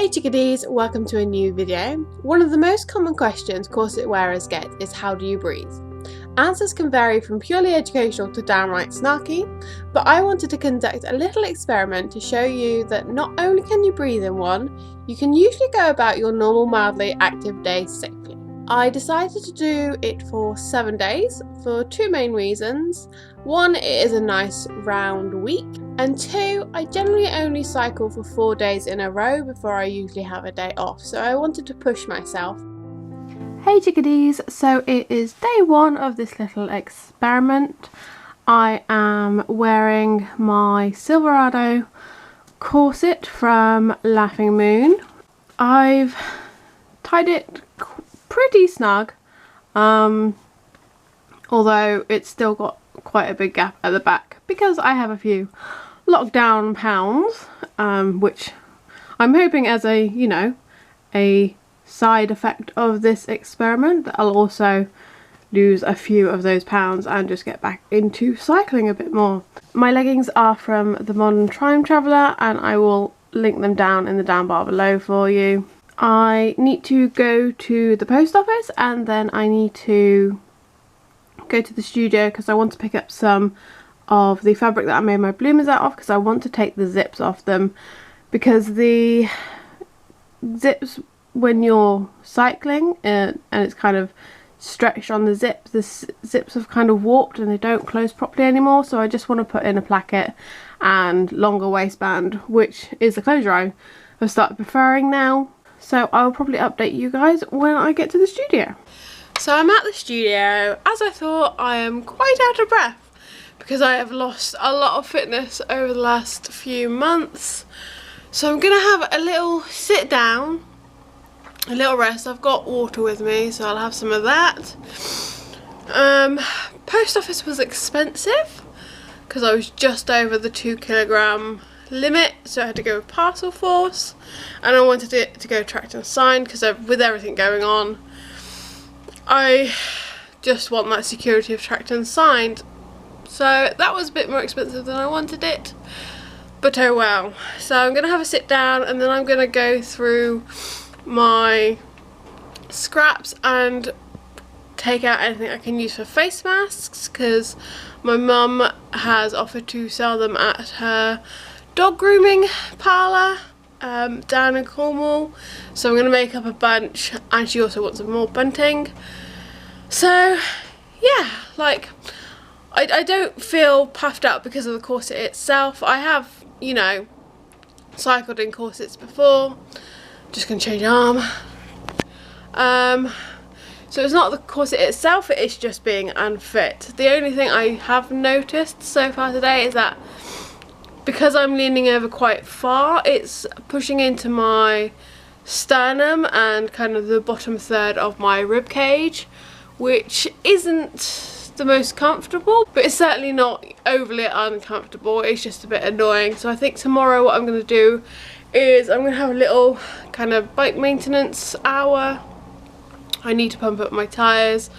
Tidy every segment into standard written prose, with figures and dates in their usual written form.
Hey Chickadees, welcome to a new video. One of the most common questions corset wearers get is how do you breathe? Answers can vary from purely educational to downright snarky, but I wanted to conduct a little experiment to show you that not only can you breathe in one, you can usually go about your normal mildly active day safely. I decided to do it for 7 days for two main reasons. One, it is a nice round week, and two, I generally only cycle for 4 days in a row before I usually have a day off, so I wanted to push myself. Hey Chickadees, so it is day one of this little experiment. I am wearing my Silverado corset from Laughing Moon. I've tied it pretty snug, although it's still got quite a big gap at the back because I have a few lockdown pounds, which I'm hoping as a side effect of this experiment that I'll also lose a few of those pounds and just get back into cycling a bit more. My leggings are from the Modern Time Traveller and I will link them down in the down bar below for you. I need to go to the post office and then I need to go to the studio because I want to pick up some of the fabric that I made my bloomers out of, because I want to take the zips off them, because the zips when you're cycling and it's kind of stretched on the zips, the zips have kind of warped and they don't close properly anymore, so I just want to put in a placket and longer waistband, which is the closure I have started preferring now. So I'll probably update you guys when I get to the studio. So I'm at the studio. As I thought, I am quite out of breath because I have lost a lot of fitness over the last few months. So I'm gonna have a little sit down, a little rest. I've got water with me, so I'll have some of that. Post office was expensive because I was just over the 2 kilogram limit, so I had to go with parcel force, and I wanted it to go tracked and signed because with everything going on, I just want that security of tracked and signed. So that was a bit more expensive than I wanted it, but oh well. So I'm gonna have a sit down and then I'm gonna go through my scraps and take out anything I can use for face masks, because my mum has offered to sell them at her dog grooming parlour down in Cornwall, so I'm going to make up a bunch, and she also wants some more bunting. So yeah, like I don't feel puffed up because of the corset itself. I have, cycled in corsets before. Just going to change arm. So it's not the corset itself, it is just being unfit. The only thing I have noticed so far today is that because I'm leaning over quite far, it's pushing into my sternum and kind of the bottom third of my rib cage, which isn't the most comfortable, but it's certainly not overly uncomfortable. It's just a bit annoying. So I think tomorrow what I'm going to do is I'm going to have a little kind of bike maintenance hour. I need to pump up my tyres,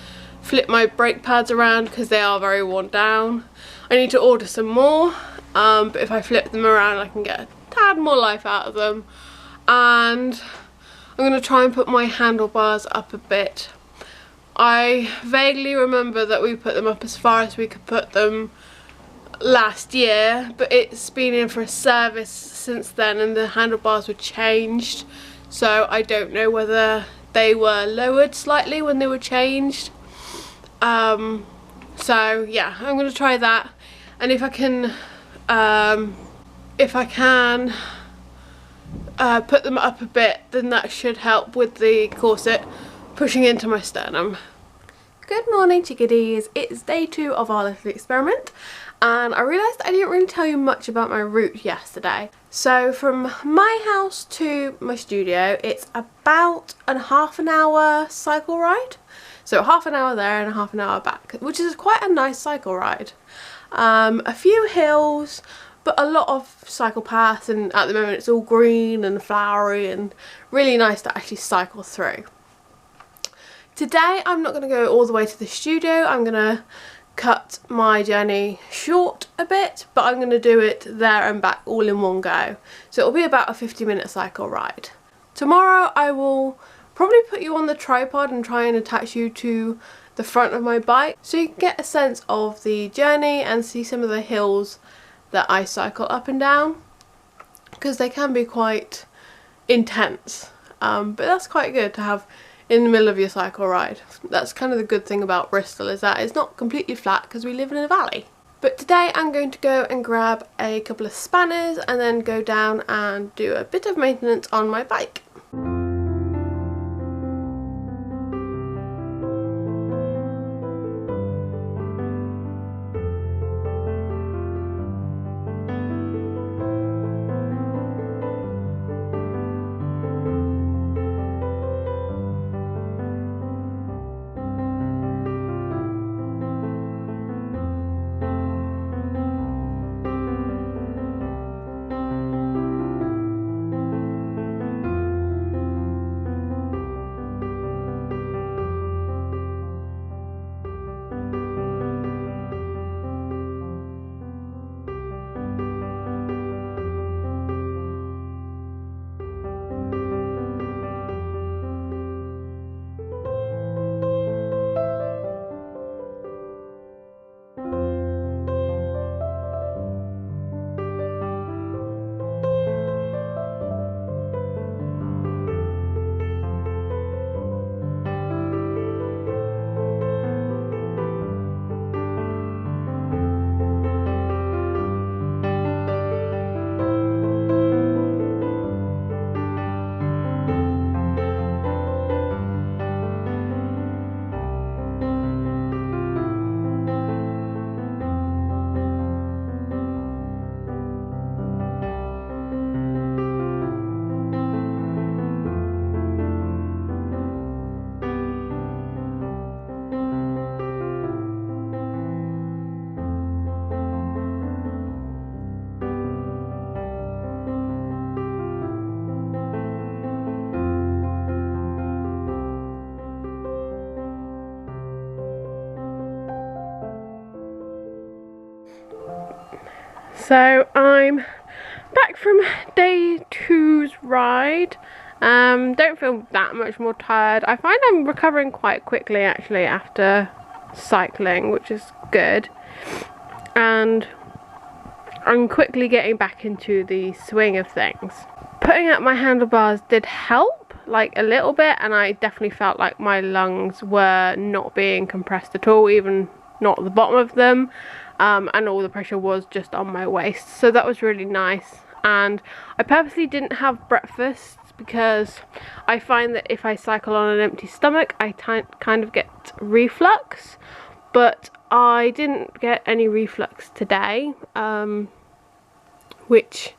flip my brake pads around because they are very worn down. I need to order some more. But if I flip them around I can get a tad more life out of them, and I'm going to try and put my handlebars up a bit. I vaguely remember that we put them up as far as we could put them last year, but it's been in for a service since then and the handlebars were changed, so I don't know whether they were lowered slightly when they were changed. So yeah, I'm going to try that, and if I can put them up a bit, then that should help with the corset pushing into my sternum. Good morning Chickadees, it's day 2 of our little experiment, and I realised I didn't really tell you much about my route yesterday. So from my house to my studio it's about a half an hour cycle ride, so half an hour there and a half an hour back, which is quite a nice cycle ride. A few hills, but a lot of cycle paths, and at the moment it's all green and flowery and really nice to actually cycle through. Today I'm not going to go all the way to the studio. I'm going to cut my journey short a bit, but I'm going to do it there and back all in one go. So it'll be about a 50-minute cycle ride. Tomorrow I will probably put you on the tripod and try and attach you to the front of my bike so you can get a sense of the journey and see some of the hills that I cycle up and down, because they can be quite intense, but that's quite good to have in the middle of your cycle ride. That's kind of the good thing about Bristol, is that it's not completely flat because we live in a valley. But today I'm going to go and grab a couple of spanners and then go down and do a bit of maintenance on my bike. So I'm back from day 2's ride. Don't feel that much more tired. I find I'm recovering quite quickly actually after cycling, which is good. And I'm quickly getting back into the swing of things. Putting up my handlebars did help, like a little bit, and I definitely felt like my lungs were not being compressed at all, even not at the bottom of them. And all the pressure was just on my waist, so that was really nice. And I purposely didn't have breakfast because I find that if I cycle on an empty stomach I kind of get reflux, but I didn't get any reflux today, which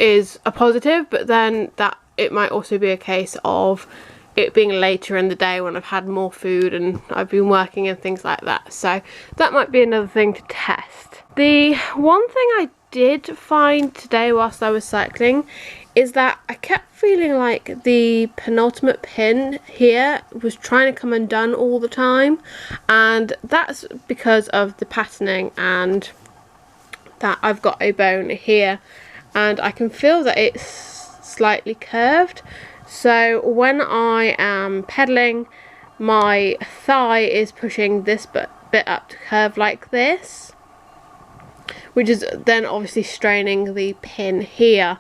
is a positive, but then that it might also be a case of it being later in the day when I've had more food and I've been working and things like that. So that might be another thing to test. The one thing I did find today whilst I was cycling is that I kept feeling like the penultimate pin here was trying to come undone all the time, and that's because of the patterning and that I've got a bone here and I can feel that it's slightly curved. So when I am pedaling, my thigh is pushing this bit up to curve like this, which is then obviously straining the pin here.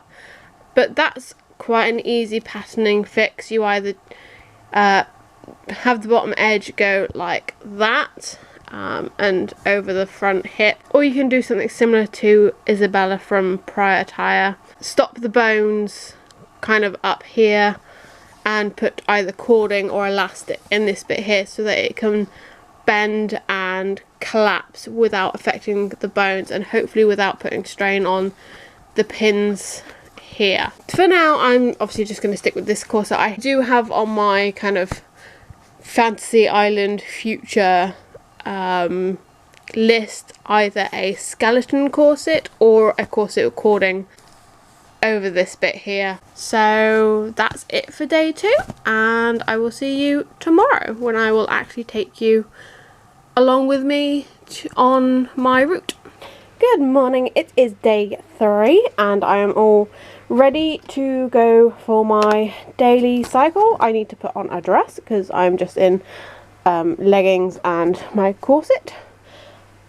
But that's quite an easy patterning fix. You either have the bottom edge go like that and over the front hip, or you can do something similar to Isabella from prior Attire. Stop the bones kind of up here and put either cording or elastic in this bit here so that it can bend and collapse without affecting the bones, and hopefully without putting strain on the pins here. For now I'm obviously just going to stick with this corset. I do have on my kind of Fantasy Island future list either a skeleton corset or a corset with cording over this bit here. So that's it for day 2, and I will see you tomorrow when I will actually take you along with me on my route. Good morning, it is day 3 and I am all ready to go for my daily cycle. I need to put on a dress because I'm just in leggings and my corset.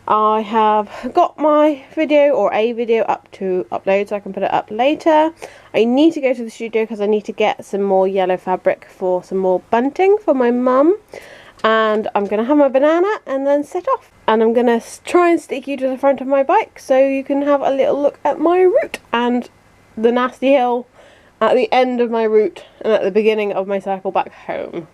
I have got my video or a video up to upload so I can put it up later. I need to go to the studio because I need to get some more yellow fabric for some more bunting for my mum. And I'm going to have my banana and then set off. And I'm going to try and stick you to the front of my bike so you can have a little look at my route and the nasty hill at the end of my route and at the beginning of my cycle back home.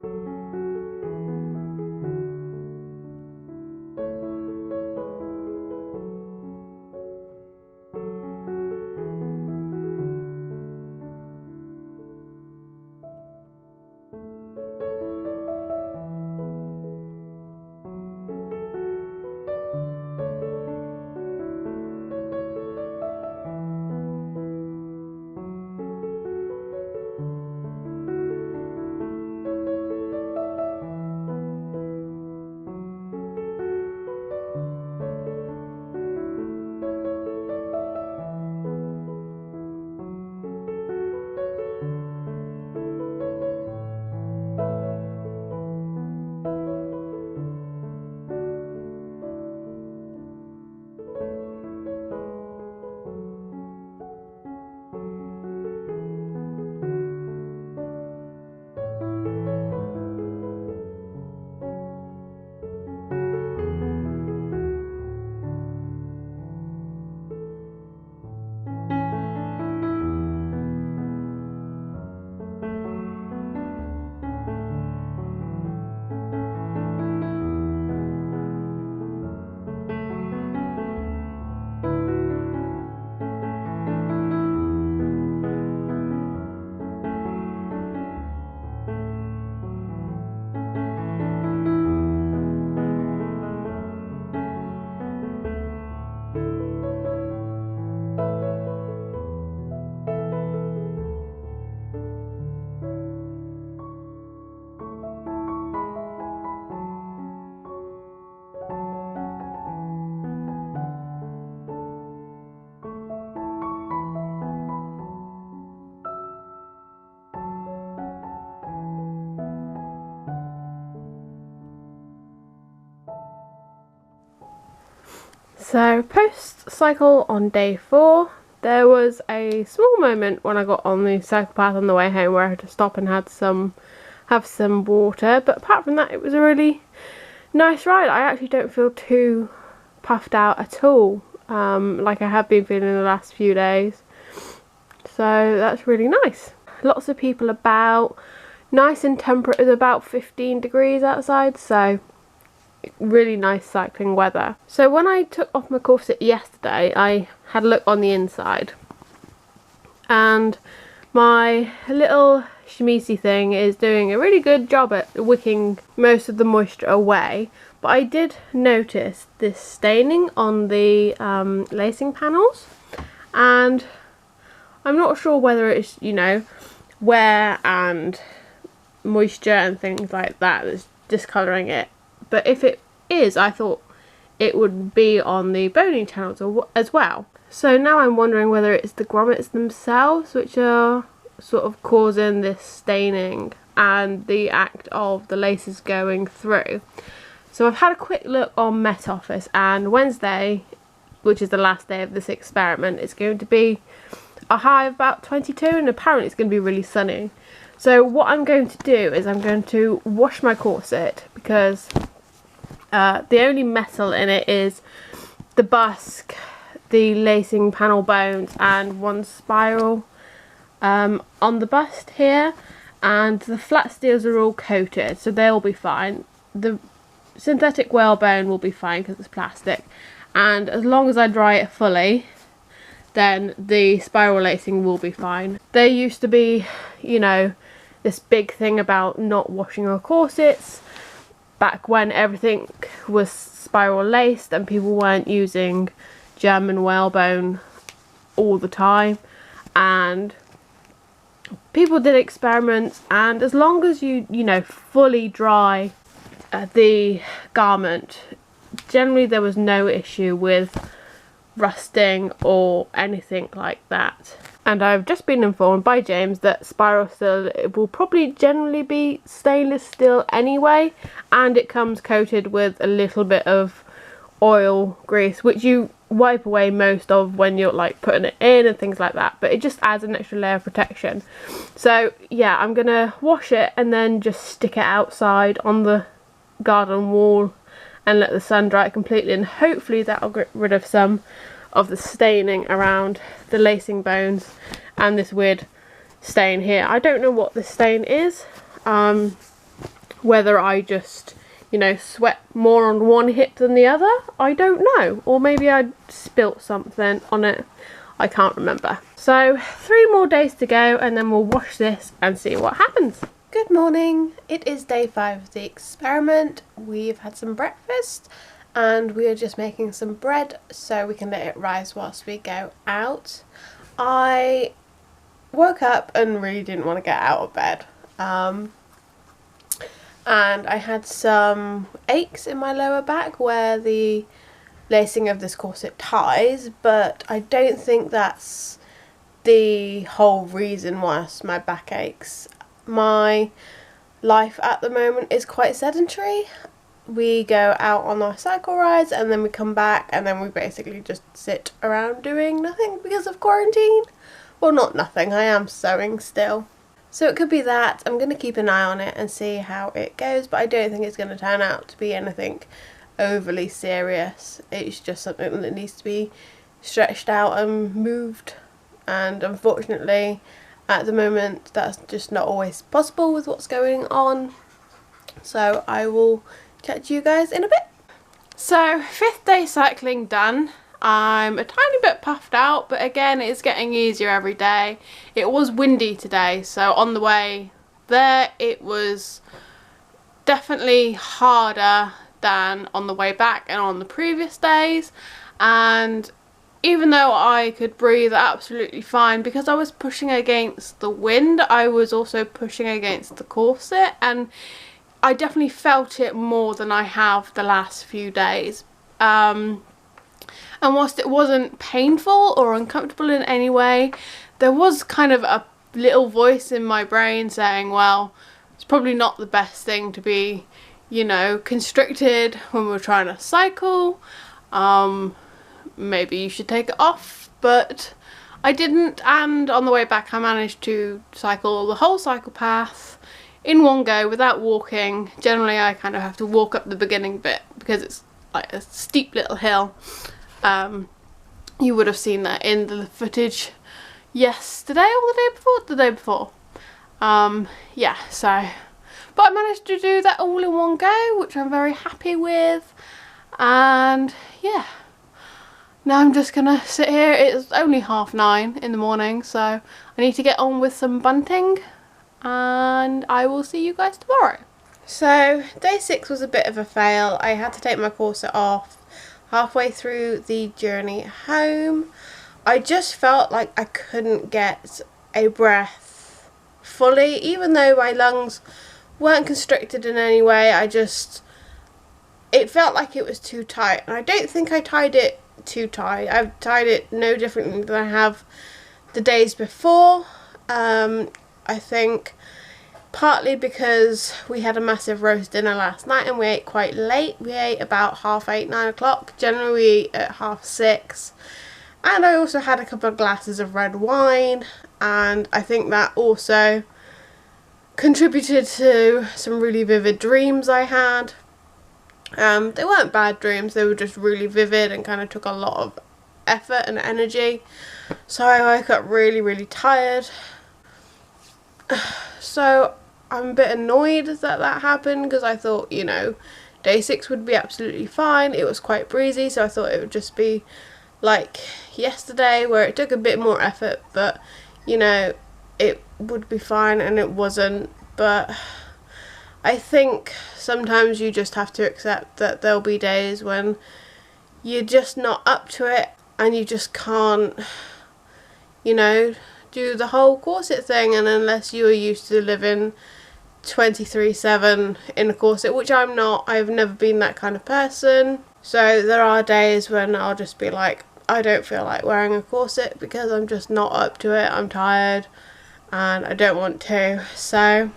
So post cycle on day 4, there was a small moment when I got on the cycle path on the way home where I had to stop and have some water, but apart from that it was a really nice ride. I actually don't feel too puffed out at all, like I have been feeling the last few days, so that's really nice. Lots of people about, nice and temperate, it's about 15 degrees outside, so really nice cycling weather. So when I took off my corset yesterday, I had a look on the inside and my little chemise thing is doing a really good job at wicking most of the moisture away, but I did notice this staining on the lacing panels, and I'm not sure whether it's, you know, wear and moisture and things like that that's discolouring it. But if it is, I thought it would be on the boning channels as well. So now I'm wondering whether it's the grommets themselves which are sort of causing this staining and the act of the laces going through. So I've had a quick look on Met Office, and Wednesday, which is the last day of this experiment, is going to be a high of about 22, and apparently it's going to be really sunny. So what I'm going to do is I'm going to wash my corset because the only metal in it is the busk, the lacing panel bones and one spiral on the bust here, and the flat steels are all coated, so they'll be fine. The synthetic whalebone will be fine because it's plastic, and as long as I dry it fully, then the spiral lacing will be fine. There used to be, you know, this big thing about not washing our corsets back when everything was spiral laced and people weren't using German whalebone all the time, and people did experiments, and as long as you know, fully dry the garment, generally there was no issue with rusting or anything like that. And I've just been informed by James that spiral steel will probably generally be stainless steel anyway, and it comes coated with a little bit of oil grease, which you wipe away most of when you're like putting it in and things like that, but it just adds an extra layer of protection. So yeah, I'm gonna wash it and then just stick it outside on the garden wall and let the sun dry it completely, and hopefully that'll get rid of some of the staining around the lacing bones and this weird stain here. I don't know what the stain is, whether I just, you know, sweat more on one hip than the other, I don't know, or maybe I spilt something on it, I can't remember. So 3 more days to go and then we'll wash this and see what happens. Good morning, it is day 5 of the experiment. We've had some breakfast and we are just making some bread so we can let it rise whilst we go out. I woke up and really didn't want to get out of bed, and I had some aches in my lower back where the lacing of this corset ties, but I don't think that's the whole reason why my back aches. My life at the moment is quite sedentary. We go out on our cycle rides and then we come back and then we basically just sit around doing nothing because of quarantine. Well, not nothing, I am sewing still. So it could be that. I'm going to keep an eye on it and see how it goes, but I don't think it's going to turn out to be anything overly serious. It's just something that needs to be stretched out and moved, and unfortunately at the moment that's just not always possible with what's going on. So I will catch you guys in a bit. So 5th day cycling done. I'm a tiny bit puffed out, but again it's getting easier every day. It was windy today, so on the way there it was definitely harder than on the way back and on the previous days. And even though I could breathe absolutely fine, because I was pushing against the wind, I was also pushing against the corset, and I definitely felt it more than I have the last few days. And whilst it wasn't painful or uncomfortable in any way, there was kind of a little voice in my brain saying, well, it's probably not the best thing to be, you know, constricted when we're trying to cycle. Maybe you should take it off, but I didn't, and on the way back I managed to cycle the whole cycle path in one go without walking. Generally I kind of have to walk up the beginning bit because it's like a steep little hill. You would have seen that in the footage yesterday or the day before? The day before. Yeah, so, but I managed to do that all in one go, which I'm very happy with, and yeah. Now I'm just gonna sit here. It's only 9:30 in the morning, so I need to get on with some bunting, and I will see you guys tomorrow. So day 6 was a bit of a fail. I had to take my corset off halfway through the journey home. I just felt like I couldn't get a breath fully, even though my lungs weren't constricted in any way. It felt like it was too tight, and I don't think I tied it too tight. I've tied it no differently than I have the days before. I think partly because we had a massive roast dinner last night and we ate quite late. We ate about 8:30, 9 o'clock. Generally we eat at 6:30. And I also had a couple of glasses of red wine, and I think that also contributed to some really vivid dreams I had. They weren't bad dreams, they were just really vivid and kind of took a lot of effort and energy. So I woke up really, really tired. So I'm a bit annoyed that that happened, because I thought, you know, day 6 would be absolutely fine. It was quite breezy, so I thought it would just be like yesterday where it took a bit more effort, but you know, it would be fine, and it wasn't. But I think sometimes you just have to accept that there'll be days when you're just not up to it and you just can't, you know, do the whole corset thing. And unless you're used to living 23/7 in a corset, which I'm not, I've never been that kind of person. So there are days when I'll just be like, I don't feel like wearing a corset because I'm just not up to it. I'm tired and I don't want to. So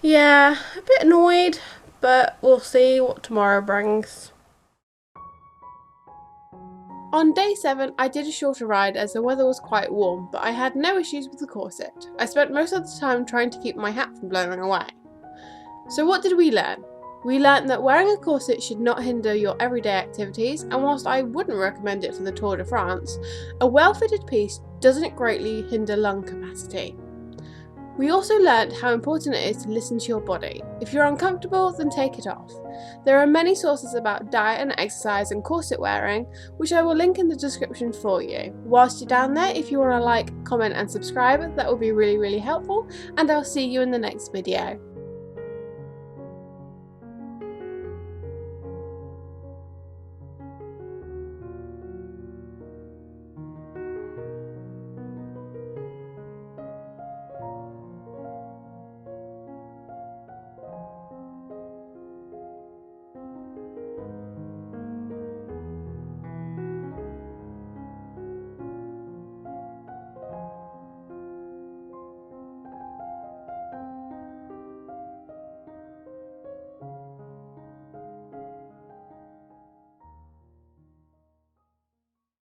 yeah, a bit annoyed, but we'll see what tomorrow brings. On day 7, I did a shorter ride as the weather was quite warm, but I had no issues with the corset. I spent most of the time trying to keep my hat from blowing away. So what did we learn? We learned that wearing a corset should not hinder your everyday activities, and whilst I wouldn't recommend it for the Tour de France, a well-fitted piece doesn't greatly hinder lung capacity. We also learned how important it is to listen to your body. If you're uncomfortable, then take it off. There are many sources about diet and exercise and corset wearing, which I will link in the description for you. Whilst you're down there, if you want to like, comment and subscribe, that would be really helpful, and I'll see you in the next video.